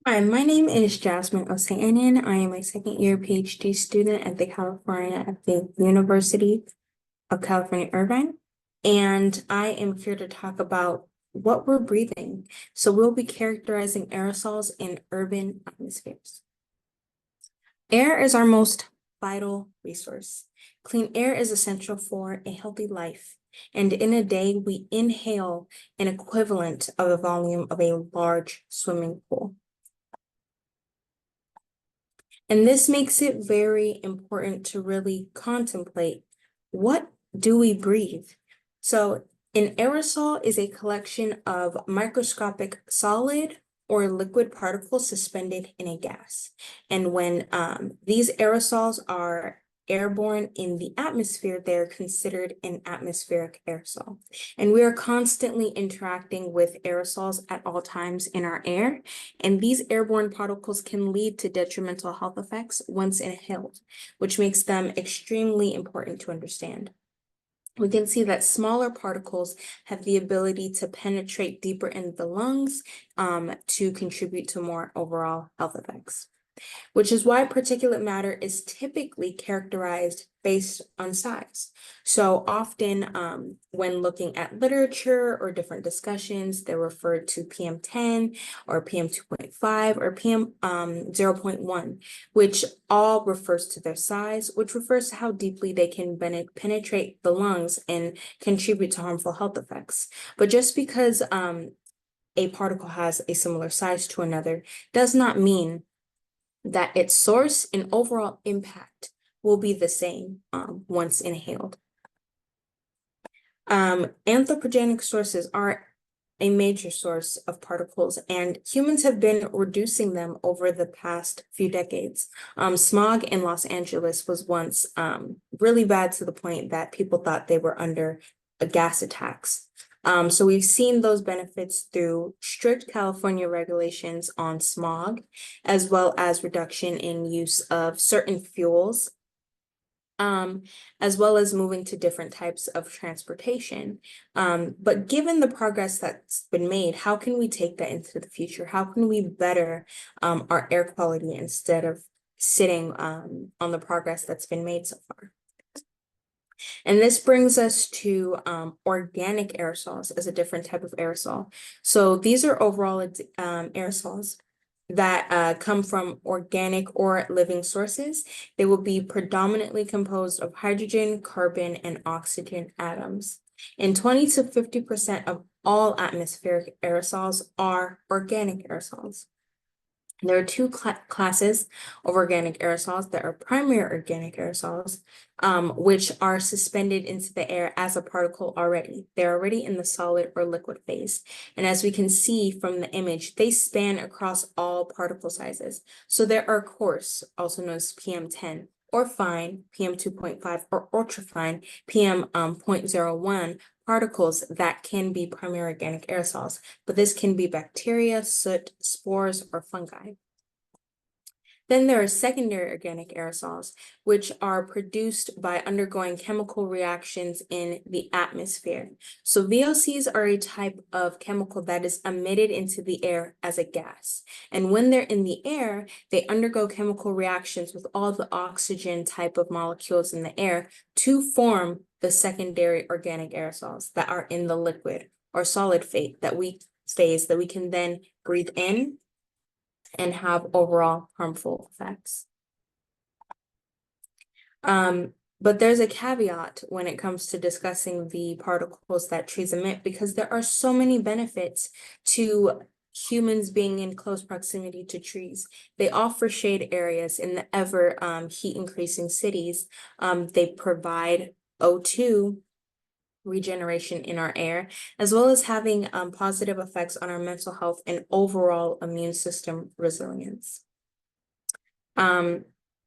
Hi, my name is Jasmine Osanen. I am a second year PhD student at the University of California, Irvine. And I am here to talk about what we're breathing. So we'll be characterizing aerosols in urban atmospheres. Air is our most vital resource. Clean air is essential for a healthy life. And in a day, we inhale an equivalent of the volume of a large swimming pool. And this makes it very important to really contemplate, what do we breathe? So an aerosol is a collection of microscopic solid or liquid particles suspended in a gas. And when these aerosols are airborne in the atmosphere, they're considered an atmospheric aerosol. And we are constantly interacting with aerosols at all times in our air. And these airborne particles can lead to detrimental health effects once inhaled, which makes them extremely important to understand. We can see that smaller particles have the ability to penetrate deeper into the lungs to contribute to more overall health effects, which is why particulate matter is typically characterized based on size. So often when looking at literature or different discussions, they're referred to PM10 or PM2.5 or PM 0.1, which all refers to their size, which refers to how deeply they can penetrate the lungs and contribute to harmful health effects. But just because a particle has a similar size to another does not mean that its source and overall impact will be the same once inhaled. Anthropogenic sources are a major source of particles, and humans have been reducing them over the past few decades. Smog in Los Angeles was once really bad to the point that people thought they were under gas attacks. So we've seen those benefits through strict California regulations on smog, as well as reduction in use of certain fuels, as well as moving to different types of transportation. But given the progress that's been made, how can we take that into the future? How can we better our air quality instead of sitting on the progress that's been made so far? And this brings us to organic aerosols as a different type of aerosol. So these are overall aerosols that come from organic or living sources. They will be predominantly composed of hydrogen, carbon, and oxygen atoms. And 20 to 50% of all atmospheric aerosols are organic aerosols. There are two classes of organic aerosols that are primary organic aerosols, which are suspended into the air as a particle already. They're already in the solid or liquid phase. And as we can see from the image, they span across all particle sizes. So there are coarse, also known as PM10, or fine, PM2.5, or ultrafine, PM 0.01, particles that can be primary organic aerosols, but this can be bacteria, soot, spores, or fungi. Then there are secondary organic aerosols, which are produced by undergoing chemical reactions in the atmosphere. So VOCs are a type of chemical that is emitted into the air as a gas. And when they're in the air, they undergo chemical reactions with all the oxygen type of molecules in the air to form the secondary organic aerosols that are in the liquid or solid phase that we can then breathe in and have overall harmful effects. But there's a caveat when it comes to discussing the particles that trees emit, because there are so many benefits to humans being in close proximity to trees. They offer shade areas in the ever heat increasing cities. They provide O2 regeneration in our air, as well as having positive effects on our mental health and overall immune system resilience.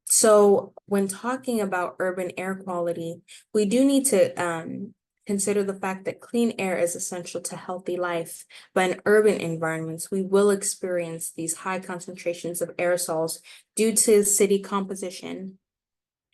So when talking about urban air quality, we do need to consider the fact that clean air is essential to healthy life, but in urban environments, we will experience these high concentrations of aerosols due to city composition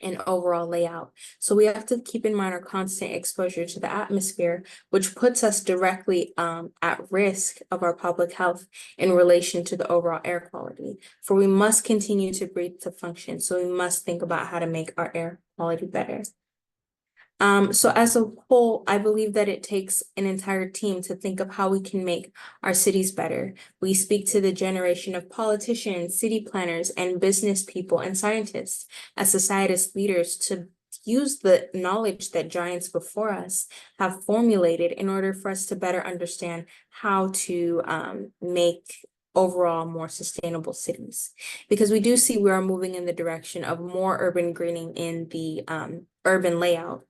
and overall layout. So we have to keep in mind our constant exposure to the atmosphere, which puts us directly at risk of our public health in relation to the overall air quality. For we must continue to breathe to function. So we must think about how to make our air quality better. So as a whole, I believe that it takes an entire team to think of how we can make our cities better. We speak to the generation of politicians, city planners, and business people and scientists as society's leaders to use the knowledge that giants before us have formulated in order for us to better understand how to make overall more sustainable cities. Because we do see we are moving in the direction of more urban greening in the urban layout,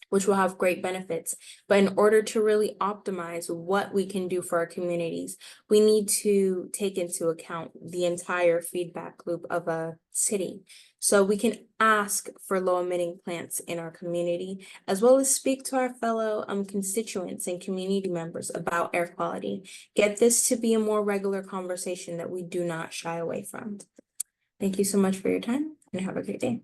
which will have great benefits. But in order to really optimize what we can do for our communities, we need to take into account the entire feedback loop of a city. So we can ask for low emitting plants in our community, as well as speak to our fellow constituents and community members about air quality. Get this to be a more regular conversation that we do not shy away from. Thank you so much for your time and have a great day.